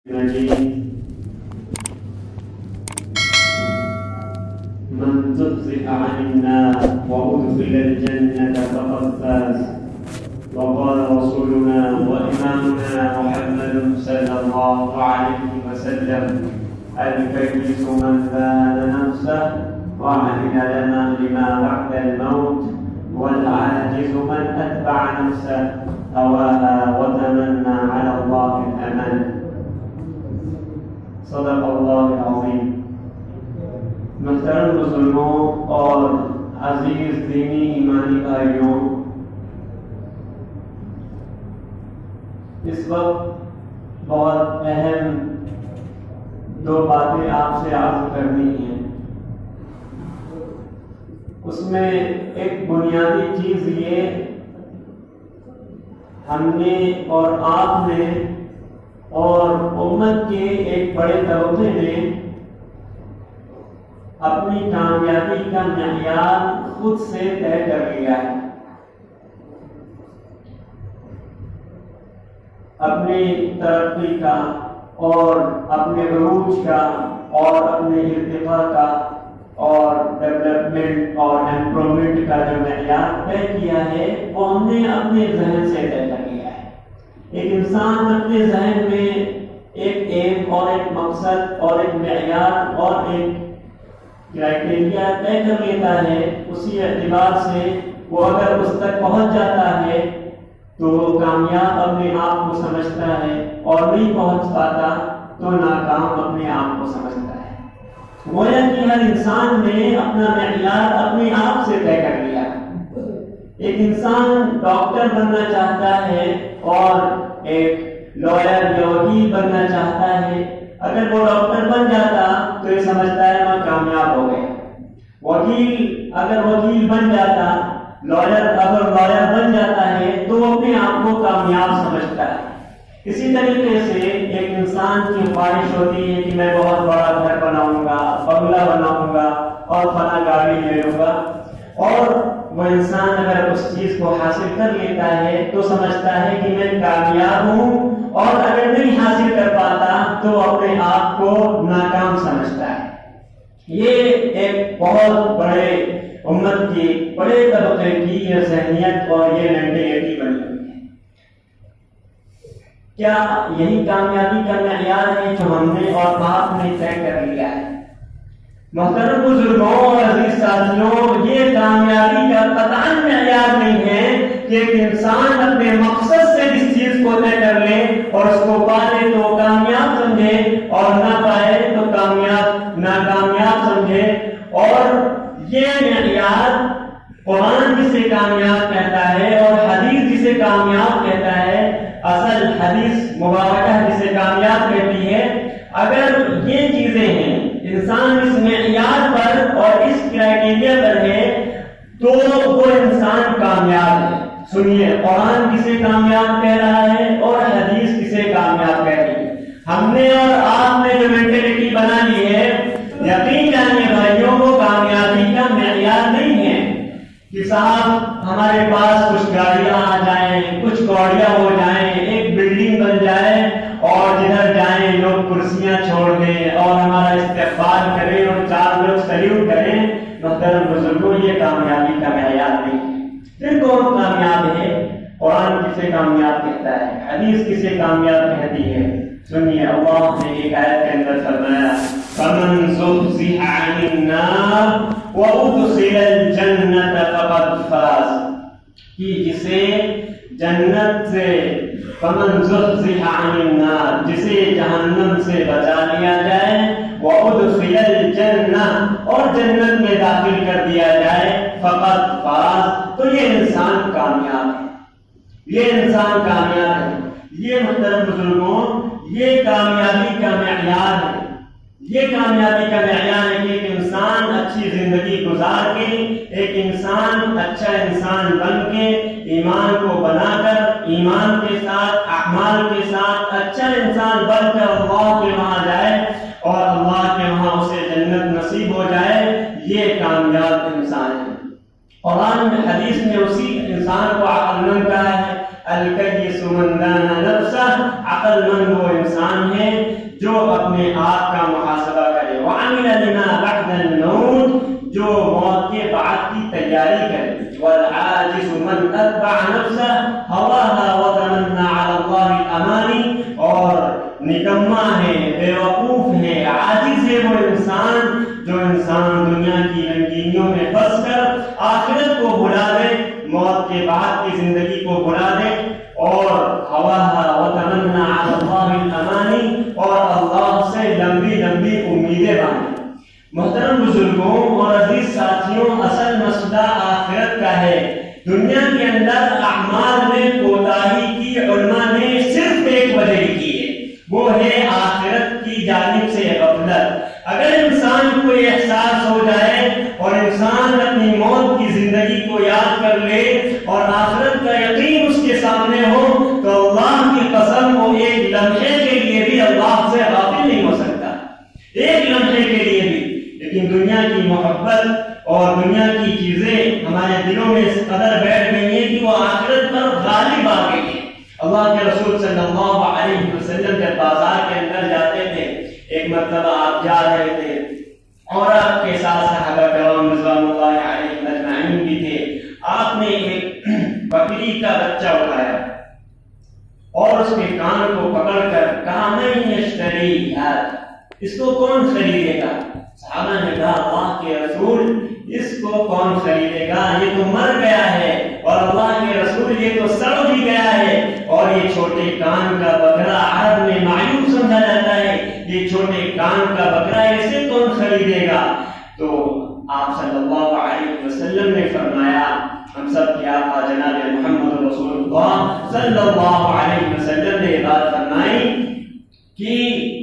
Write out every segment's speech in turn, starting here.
من زحزح عن النار وأدخل الجنة فقد فاز. وقال رسولنا وإمامنا محمد صلى الله عليه وسلم: الكيس من دان نفسه وعمل لما بعد الموت، والعاجز من أتبع نفسه هواها وتمنى على الله الأمل. صدق اللہ العظیم. محترم بزرگوں اور عزیز دینی ایمانی بھائیوں، اس وقت بہت اہم دو باتیں آپ سے عرض کرنی ہیں. اس میں ایک بنیادی چیز یہ، ہم نے اور آپ نے اور امت کے ایک بڑے طبقے نے اپنی کامیابی کا معیار خود سے طے کر لیا ہے. اپنی ترقی کا اور اپنے عروج کا اور اپنے ارتقاء کا اور ڈیولپمنٹ اور امپرومنٹ کا جو معیار طے کیا ہے وہ ہم نے اپنے ذہن سے طے کر لیا ہے. ایک انسان اپنے ذہن میں ایک ایم اور ایک مقصد اور ایک معیار اور ایک کرائٹیریا طے کر لیتا ہے. اسی اعتبار سے وہ اگر اس تک پہنچ جاتا ہے تو کامیاب اپنے آپ کو سمجھتا ہے، اور نہیں پہنچ پاتا تو ناکام اپنے آپ کو سمجھتا ہے. گویا کہ ہر انسان نے اپنا معیار اپنے آپ سے طے کر لیا. ایک انسان ڈاکٹر بننا چاہتا ہے اور ایک لائر یا وکیل بننا چاہتا ہے. اگر وہ ڈاکٹر بن جاتا تو یہ سمجھتا ہے میں کامیاب ہو گیا. وکیل اگر وکیل بن جاتا، لائر اگر لائر بن جاتا ہے تو وہ اپنے آپ کو کامیاب سمجھتا ہے. اسی طریقے سے ایک انسان کی خواہش ہوتی ہے کہ میں بہت بڑا گھر بناؤں گا، بنگلہ بناؤں گا اور فلاں گاڑی لے لوں گا. اور وہ انسان اگر اس چیز کو حاصل کر لیتا ہے تو سمجھتا ہے کہ میں کامیاب ہوں، اور اگر نہیں حاصل کر پاتا تو اپنے آپ کو ناکام سمجھتا ہے. یہ ایک بہت بڑے امت کی بڑے طبقے کی یہ ذہنیت اور یہ مینٹلٹی بنی ہوئی ہے. کیا یہی کامیابی کا معیار ہے جو ہم نے اور آپ نے طے کر لیا ہے؟ محترم بزرگوں اور عزیز ساتھیوں، یہ کامیابی کا قطعاً معیار نہیں ہے کہ ایک انسان اپنے مقصد سے جس چیز کو طے کر لے اور اس کو پائے تو کامیاب سمجھے، اور نہ پائے تو ناکامیاب سمجھے. اور یہ معیار قرآن جسے کامیاب کہتا ہے اور حدیث جسے کامیاب کہتا ہے، اصل حدیث مبارکہ جسے کامیاب کہتی ہے، اگر یہ چیزیں ہیں انسان اس معیار پر اور اس کرائٹیریا پر ہے تو وہ انسان کامیاب ہے. سنیے، قرآن کسے کامیاب کہہ رہا ہے اور حدیث کسے کامیاب کہہ رہی ہے. ہم نے اور آپ نے جو مینٹلٹی بنا لی ہے، یقین جانیے بھائیوں، وہ کامیابی کا معیار نہیں ہے کہ صاحب ہمارے پاس کچھ گاڑیاں آ جائیں، کچھ کوڑیاں ہو جائیں، ایک بلڈنگ بن جائے اور جدھر جائیں لوگ کرسیاں چھوڑ دیں اور ہمارا استقبال کریں اور چار لوگ سلیوٹ کریں. محترم بزرگوں، یہ کامیابی کا معیار نہیں ہے. پھر کون کامیاب ہے؟ قرآن کسے کامیاب کہتا ہے؟ حدیث کسے کامیاب کہتی ہے؟ سنیے، اللہ نے ایک آیت کے اندر فرمایا: فَمَنْ زُحْزِحَ عَنِ النَّارِ وَأُدْخِلَ الْجَنَّةَ فَقَدْ فَازَ. کہ جسے جنت سے فَمَنْ زُحْزِحَ عَنِ النَّارِ، جسے جہنم سے بچا لیا جائے، وَأُدْخِلَ الْجَنَّةَ، اور جنت میں داخل کر دیا جائے، فَقَدْ فَازَ، تو یہ انسان کامیاب ہے. یہ انسان کامیاب ہے. یہ محترم بزرگوں، یہ کامیابی کا معیار ہے. یہ کامیابی کا معیار ہے کہ ایک انسان اچھی زندگی گزار کے، ایک انسان اچھا انسان بن کے، ایمان کو بنا کر، ایمان کے ساتھ اعمال کے ساتھ اچھا انسان بن کر اللہ کے وہاں جائے اور اللہ کے وہاں اسے جنت نصیب ہو جائے. یہ کامیاب انسان ہے. قرآن میں حدیث میں اسی انسان کو عقل مند کہا ہے. الکیس من دان نفسہ، عقل مند وہ انسان ہے جو اپنے آپ کا محاسبہ کرے، وعمل لما بعد الموت، جو موت کے بعد کی تیاری کرے، والعاجز من اتبع نفسه هواها وتمنى على الله الامانی، اور نکما ہے، بیوقوف ہے، عاجز ہے وہ انسان جو دنیا کی رنگینیوں میں پھنس کر آخرت کو بھلا دے، موت کے بعد کی زندگی کو بھلا دے، اور ہواها وتمنى على الله الامانی، اور اللہ سے لمبی لمبی امیدیں باندھے۔ محترم بزرگوں اور عزیز ساتھیوں، اصل مسئلہ آخرت کا ہے۔ دنیا کے اندر اعمال میں کوتاہی کی علماء نے صرف ایک وجہ کی ہے، وہ ہے آخرت کی جانب سے غفلت۔ اگر انسان کو یہ احساس ہو جائے اور انسان اپنی موت کی زندگی کو یاد کر لے اور آخرت کا یقین اس کے سامنے ہو، تو اللہ کی قسم وہ ایک لمحے کے لیے بھی اللہ سے غافل نہیں ہو سکتا، ایک لمحے کے لیے بھی۔ لیکن دنیا کی محبت اور دنیا کی چیزیں ہمارے دلوں میں اس قدر بیٹھ گئی ہیں کہ وہ آخرت پر غالب آ گئی ہیں۔ اللہ کے رسول صلی اللہ علیہ وسلم جب بازار کے اندر جاتے تھے، ایک مرتبہ آپ جا رہے تھے اور آپ کے ساتھ صحابہ کرام رضوان اللہ علیہم اجمعین بھی تھے، آپ نے ایک بکری کا بچہ اٹھایا اور اس کے کان کو پکڑ کر کہا من یشتری ھذا، اس کو کون خریدے گا؟ صحابہ نے کہا اللہ کے رسول اس کو کون خریدے گا، یہ تو مر گیا ہے، اور اللہ کے رسول یہ تو سڑ بھی گیا ہے، اور یہ چھوٹے کان کا بکرا عرب میں معیوب سمجھا جاتا ہے، یہ چھوٹے کان کا بکرا اسے کون خریدے گا؟ تو آپ صلی اللہ علیہ وسلم نے فرمایا، ہم سب کے آقا جناب محمد رسول اللہ صلی اللہ علیہ وسلم نے بات فرمائی کہ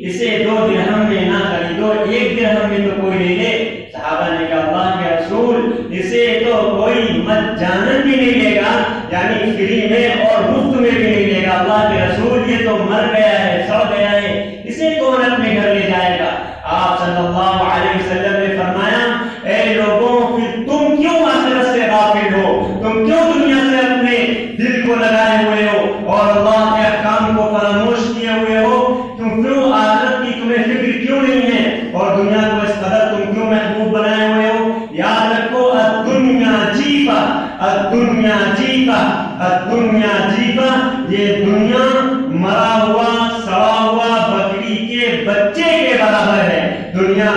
اسے 2 درہم میں نہ خریدو، 1 درہم میں تو کوئی لے لے۔ صحابہ نے کہا اللہ کے رسول اسے تو کوئی مجانن بھی نہیں لے گا، یعنی فری میں اور مفت میں بھی نہیں لے گا۔ اللہ کے رسول یہ تو مر گیا ہے، سڑ گیا ہے، اسے کون اپنے گھر لے جائے گا؟ آپ صلی اللہ علیہ وسلم نے فرمایا اے لوگوں، پھر تم کیوں آخرت سے غافل ہو؟ تم کیوں دنیا سے اپنے دل کو لگائے ہوئے ہو اور اللہ کے احکام کو فراموش کیے ہوئے ہو؟ تم کیوں آخرت کی تمہیں فکر کیوں نہیں ہے اور دنیا کو اس قدر تم کیوں محبوب بنائے ہوئے ہو؟ یاد رکھو الدنیا جیفا، الدنیا جیفا، الدنیا جیفا، یہ دنیا مرا ہوا سڑا ہوا بکری کے بچے کے برابر ہے۔ دنیا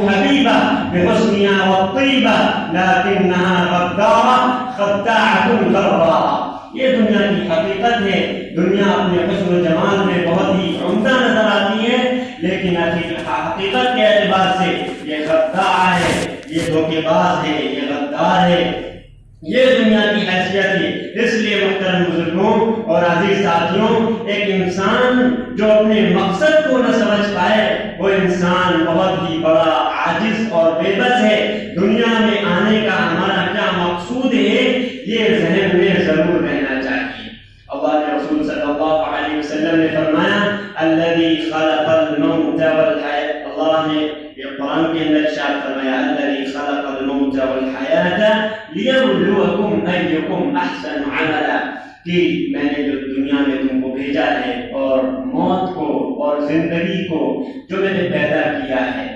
حبیبہ بحسنها والطیبہ لیکنها غدارہ خداعۃ غراء، یہ دنیا کی حقیقت ہے۔ دنیا اپنے حسن و جمال میں بہت ہی عمدہ نظر آتی ہے، لیکن حقیقت کے اعتبار سے یہ خداع ہے، یہ دھوکے باز ہے، یہ غدار ہے، یہ دنیا کی حیثیت ہے۔ اس لیے محترم بزرگوں اور عزیز ساتھیوں، ایک انسان جو اپنے مقصد کو نہ سمجھ پائے وہ انسان بہت ہی بڑا عاجز اور بے بس ہے۔ دنیا میں آنے کا ہمارا کیا مقصود ہے، یہ ذہن میں ضرور رہنا چاہیے۔ اللہ کے رسول صلی اللہ علیہ وسلم نے فرمایا الذی خلق الموت والحیات، اللہ نے یہ قرآن کے اندر ارشاد فرمایا الذی خلق الموت والحیات لیبلوکم ایکم احسن عملا، کہ میں نے جو دنیا میں تم کو بھیجا ہے اور موت کو اور زندگی کو جو میں نے پیدا کیا ہے،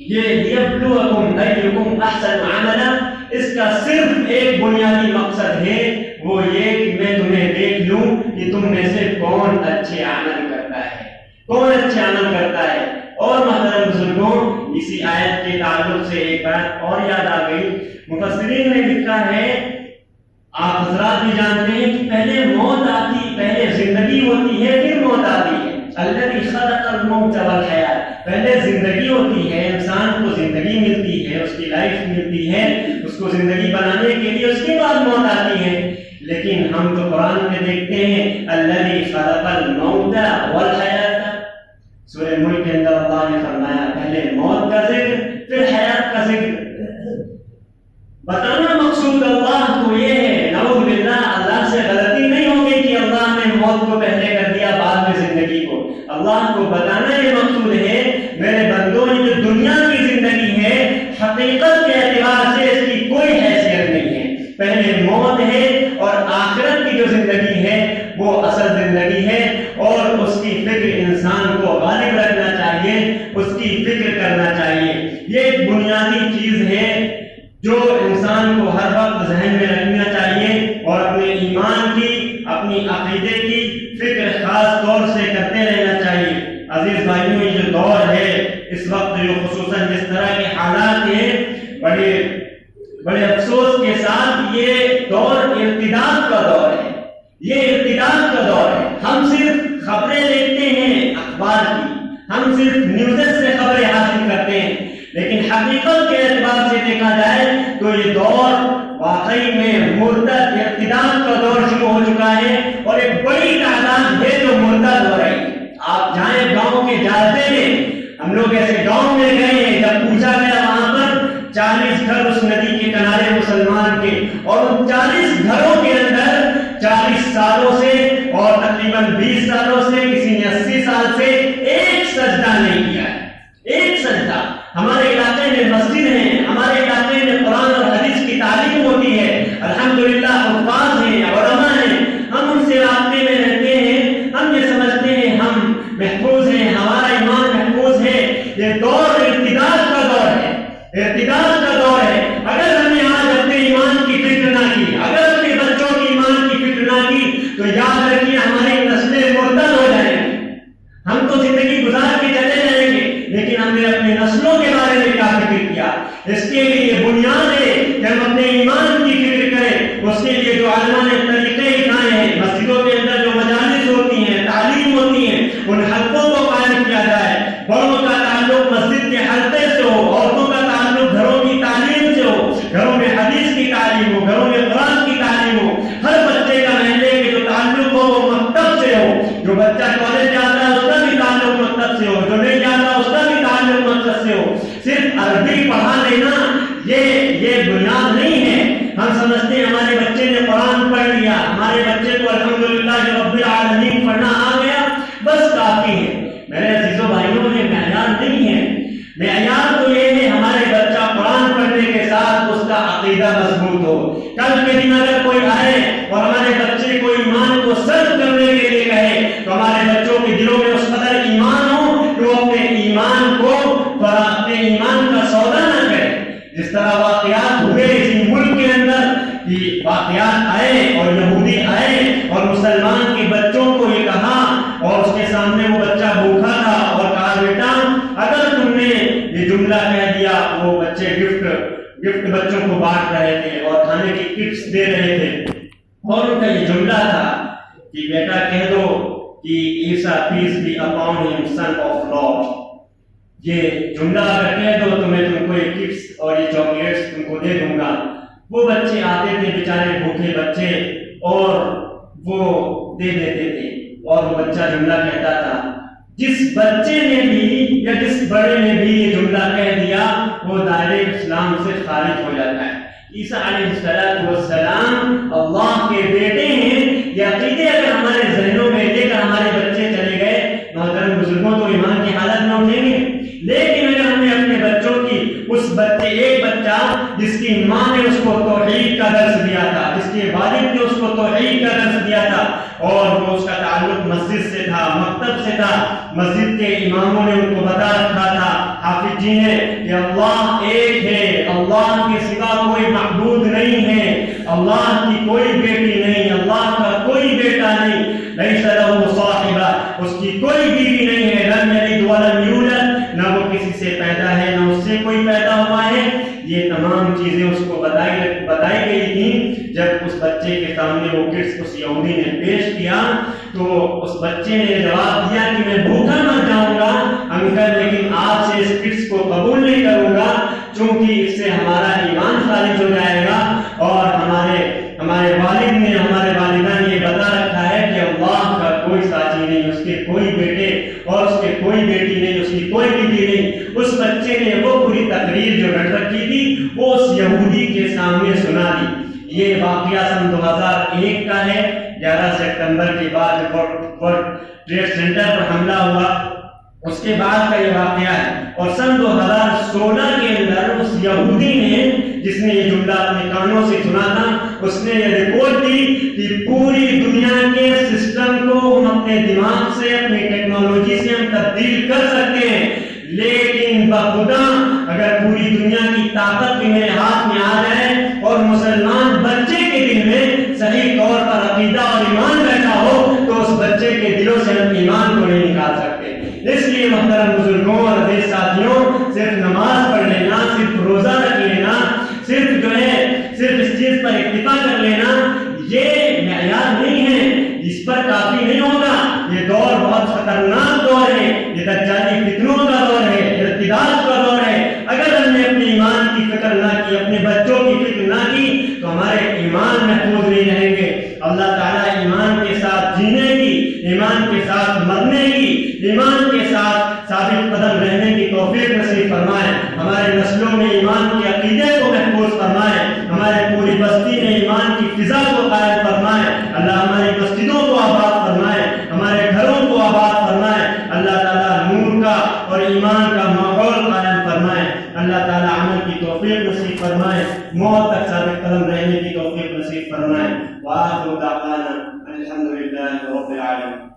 یہ لیبلوکم ایکم احسن عملا، اس کا صرف ایک بنیادی مقصد ہے، وہ یہ کہ میں تمہیں دیکھ لوں کہ تم میں سے کون اچھے عمل کرتا ہے، کون اچھے عمل کرتا ہے۔ اور محترم بزرگوں، اسی آیت کے تعلق سے ایک بات اور یاد آ گئی، مفسرین نے لکھا ہے، آپ حضرات بھی جانتے ہیں کہ پہلے موت آتی، پہلے زندگی ہوتی ہے پھر موت آتی ہے۔ الذی خلق الموت والحیات، پہلے زندگی ہوتی ہے، انسان کو زندگی ملتی ہے، اس کی لائف ملتی ہے، اس کو زندگی بنانے کے لیے اس کے بعد موت آتی ہے۔ لیکن ہم تو قرآن میں دیکھتے ہیں الذی خلق الموت والحیات، سورہ ملک کے اندر اللہ نے فرمایا پہلے موت کا ذکر پھر حیات کا ذکر۔ بتانا مقصود اللہ کو یہ ہے، نعوذ باللہ اللہ سے غلطی نہیں ہوگی کہ اللہ نے موت کو پہلے کر دیا بعد میں زندگی کو۔ اللہ کو بتانا یہ مقصود ہے میرے بندوں، یہ جو دنیا کی زندگی ہے حقیقت کے اعتبار سے اس کی کوئی حیثیت نہیں ہے، پہلے موت ہے اور آخرت کی جو زندگی ہے وہ اصل زندگی ہے، اور اس کی فکر انسان کو غالب رکھنا اس کی فکر کرنا چاہیے۔ یہ ایک بنیادی چیز ہے جو انسان کو ہر وقت ذہن میں رکھنا چاہیے اور اپنے ایمان کی، اپنی عقیدے کی فکر خاص طور سے کرتے رہنا چاہیے۔ عزیز بھائیوں، یہ جو دور ہے اس وقت، جو خصوصاً جس طرح کے حالات ہیں، بڑے افسوس کے ساتھ یہ دور ارتداد کا دور ہے، یہ ارتداد کا دور ہے۔ ہم صرف خبریں دیکھتے ہیں اخبار کی، ہم صرف نیوزز سے خبریں حاصل کرتے ہیں، لیکن حقیقت کے اعتبار سے دیکھا جائے تو یہ دور واقعی میں مرتد ارتداد کا دور شروع ہو چکا ہے، اور ایک بڑی تعداد ہے جو مرتد ہو رہی ہے۔ آپ جائیں گاؤں کے جاتے ہیں، ہم لوگ ایسے گاؤں میں گئے ہیں، جب پوچھا گیا وہاں پر 40 گھر اس ندی کے کنارے مسلمان کے، اور ان 40 گھروں کے اندر 40 سالوں سے اور تقریباً 20 سالوں سے، کسی نے 80 سال سے ایک سجدہ نہیں کیا ہے، ایک سجدہ۔ ہمارے علاقے میں مسجد ہے، ہمارے علاقے میں قرآن اور حدیث کی تعلیم ہوتی ہے، الحمدللہ حفاظ ہیں، علماء ہیں، ہم ان سے رابطے میں رہتے ہیں، ہم یہ سمجھتے ہیں ہم محفوظ ہیں، ہمارا ایمان محفوظ ہے۔ یہ دور ارتداد کا دور ہے، ارتداد کا دور ہے۔ اگر ہم نے آج اپنے ایمان کی فکر نہ کی، اگر اپنے بچوں کی ایمان کی فکر نہ کی، تو یاد رکھیے ہماری نسلیں مرتد ہو جائیں گی۔ ہم تو زندگی گزار کے چلے جائیں گے، لیکن ہم نے اپنے نسلوں کے بارے میں کیا فکر کیا؟ اس کے لیے بنیاد ہے کہ ہم اپنے ایمان کی فکر کریں۔ اس کے لیے جو علماء نے طریقے اٹھائے ہیں، مسجدوں کے اندر جو مجالس ہوتی ہیں، تعلیم ہوتی ہیں، ان حلقوں کو قائم کیا جائے۔ بڑوں کا تعلق مسجد کے حلقے سے ہو، عورتوں کا تعلق گھروں کی تعلیم سے ہو، گھروں میں حدیث کی تعلیم ہو، گھروں میں قرآن کی تعلیم ہو۔ ہر بچے کا محلے کے جو تعلق ہو وہ مکتب سے ہو، جو بچہ کالج جاتا ہے اس کا بھی تعلق مکتب سے ہو، جو نہیں جاتا اس کا بھی تعلق مکتب سے ہو۔ صرف عربی پڑھا لینا یہ بنیاد نہیں ہے۔ ہم سمجھتے ہیں ہمارے بچے نے قرآن پڑھ لیا، ہمارے بچے کو الحمدللہ رب العالمین پڑھنا آ گیا، بس کافی ہے۔ میرے عزیزوں بھائیوں، یہ معیار نہیں ہے۔ معیار تو یہ ہے ہمارے بچہ قرآن پڑھنے کے ساتھ اس کا عقیدہ مضبوط ہو۔ کل کے دن اگر کوئی آئے اور ہمارے بچے کو ایمان کو سرد کرنے کے لیے کہے تو ہمارے بچوں کے دلوں میں اس قدر ایمان ہو کہ وہ اپنے ایمان کو، اپنے ایمان کا سودا نہ کرے۔ جس طرح واقعات ہوئے اسی ملک کے اندر، کہ واقعات آئے اور یہودی آئے اور مسلمان کے بچوں کو یہ کہا، اور اس کے سامنے وہ بچہ بھوکا تھا، اور کہا بیٹا اگر تم نے یہ جملہ کہہ دیا، وہ بچے گفٹ بچوں کو بانٹ رہے تھے اور کھانے کی کٹس دے رہے تھے، اور ان کا یہ جملہ تھا کہ بیٹا کہہ دو کہ عیسیٰ پیس be upon him sun of lord. یہ جملہ اگر کہہ دو تو میں تم کو یہ کٹس اور یہ چاکلیٹس تم کو دے دوں گا۔ وہ بچے آتے تھے بیچارے بھوکے بچے، اور وہ دے دیتے تھے، اور وہ بچہ جملہ کہتا تھا۔ جس بچے نے بھی یا جس بڑے نے بھی یہ جملہ کہہ دیا وہ دائرے اسلام سے خارج ہو جاتا ہے۔ عیسیٰ علیہ السلام اللہ کے بیٹے ہیں، یہ عقیدے اگر ہمارے ذہنوں میں لے کر ہمارے بچے چلے گئے، محترم بزرگوں تو ایمان کی حالت میں اٹھیں گے۔ لیکن اگر ہم نے اپنے بچوں کی، اس بچے، ایک بچہ جس کی ماں نے اس کو توحید کا درس دیا تھا، جس کے والد نے اس کو توحید کا درس دیا تھا، اور وہ اس کا تعلق مسجد سے تھا، مکتب سے تھا، مسجد کے اماموں نے ان کو بتا رکھا تھا، حافظ جی نے، کہ اللہ ایک ہے، اللہ کے سوا کوئی معبود نہیں ہے، اللہ کی کوئی بیٹی نہیں، اللہ کا کوئی بیٹا نہیں، لیس لہ صاحبہ، اس کی کوئی بیوی نہیں ہے، لم یلد ولم یولد، نہ وہ کسی سے پیدا ہے نہ اس سے کوئی پیدا ہوا ہے۔ یہ تمام چیزیں اس کو بتائی گئی تھیں۔ جب اس بچے کے سامنے وہ کٹس اس یہودی نے پیش کیا تو اس بچے نے جواب دیا کہ میں بھوکا مر جاؤں گا انکل، لیکن آپ سے اس کٹس کو قبول نہیں کروں گا، چونکہ اس سے ہمارا ایمان خارج ہو جائے گا، اور ہمارے والد نے، ہمارے والدہ نے یہ بتا رکھا ہے کہ اللہ کا کوئی ساتھی نہیں، اس کے کوئی بیٹے اور اس کے کوئی بیٹی نہیں، اس کی کوئی بیوی نہیں۔ اس بچے نے وہ پوری تقریر جو رکھ رکھی تھی وہ اس یہودی کے سامنے سنا دی۔ یہ واقعہ سن 2001 کا ہے، 11 سپتمبر کے بعد ورلڈ ٹریڈ سینٹر پر حملہ ہوا، اس کے بعد کا یہ واقعہ ہے۔ اور سن 2016 کے اندر اس یہودی نے، جس نے یہ جملہ اپنے کانوں سے سنا تھا، اس نے یہ رپورٹ دی کہ پوری دنیا کے سسٹم کو ہم اپنے دماغ سے، اپنی ٹیکنالوجی سے ہم تبدیل کر سکتے ہیں، بخدا اگر پوری دنیا کی طاقت بھی میرے ہاتھ میں آ جائے اور مسلمان بچے کے دل میں صحیح طور پر عقیدہ اور ایمان بیٹھا ہو تو اس بچے کے دلوں سے ہم ایمان کو نہیں نکال سکتے. اس لیے محترم بزرگوں اور عزیز ساتھیوں، صرف نماز پڑھ لینا، صرف روزہ رکھ لینا، صرف اس چیز پر اکتفا کر لینا یہ معیار نہیں ہے، اس پر کافی نہیں ہوگا. یہ دور بہت خطرناک دور ہے، یہ دجالی فتنوں کا دور ہے، ارتداد کا دور ہے. اگر ہم نے اپنے ایمان کی فکر نہ کی، اپنے بچوں کی فکر نہ کی تو ہمارے ایمان محفوظ نہیں رہیں گے. اللہ تعالیٰ ایمان کے ساتھ جینے کی، ایمان کے ساتھ مرنے کی، ایمان کے ساتھ ثابت قدم رہنے کی توفیق نصیب فرمائے. ہمارے نسلوں میں ایمان کے عقیدے کو محفوظ فرمائے. ہمارے پوری بستی میں ایمان کی فضا کو قائم فرمائے. اللہ ہماری مسجدوں کو آباد فرمائے، ہمارے گھروں کو آباد فرمائے. اللہ تعالیٰ نور کا اور ایمان کا ماحول قائم فرمائے. اللہ تعالیٰ عمل کی توفیق نصیب فرمائے، موت تک ثابت قدم رہنے کی توفیق نصیب فرمائے. وآخر دعوانا الحمد للہ رب العالمین.